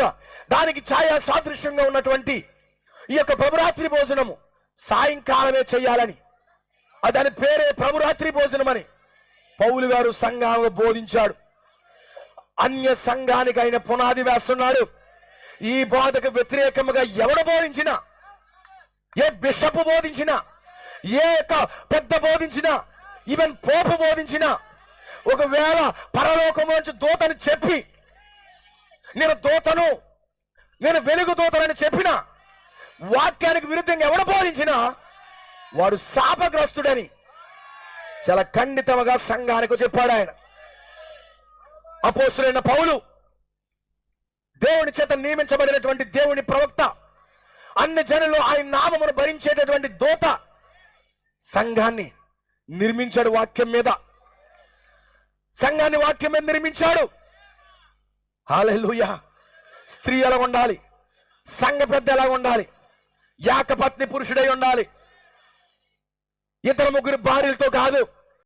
సూచనముగా, దానికి ఛాయా సాదృశ్యంగా ఉన్నటువంటి ఈ యొక్క ప్రభురాత్రి భోజనము సాయంకాలమే చేయాలని, దాని పేరే ప్రభురాత్రి భోజనం అని పౌలు గారు సంఘాలను బోధించాడు. అన్య సంఘానికి ఆయన పునాది వేస్తున్నాడు. ఈ బోధకు వ్యతిరేకముగా ఎవడు బోధించినా, ఏ బిషప్ బోధించినా, ఏ పెద్ద బోధించినా, ఈవెన్ పోపు బోధించినా, ఒకవేళ పరలోకము నుంచి దూతని చెప్పి నేను దూతను, నేను వెలుగు దూతనని చెప్పిన వాక్యానికి విరుద్ధంగా ఎవడు బోధించినా వాడు శాపగ్రస్తుడని చాలా ఖండితంగా సంఘానికి చెప్పాడు ఆయన. అపోస్తులైన పౌలు దేవుని చేత నియమించబడినటువంటి దేవుని ప్రవక్త, అన్ని జనులు ఆయన నామమును భరించేటటువంటి దూత, సంఘాన్ని నిర్మించాడు. వాక్యం మీద సంఘాన్ని వాక్యం మీద నిర్మించాడు. హల్లెలూయా. స్త్రీ ఎలా ఉండాలి, సంఘ పెద్ద ఎలా ఉండాలి, ఏకపత్ని పురుషుడై ఉండాలి, ఇద్దరు ముగ్గురు భార్యలతో కాదు.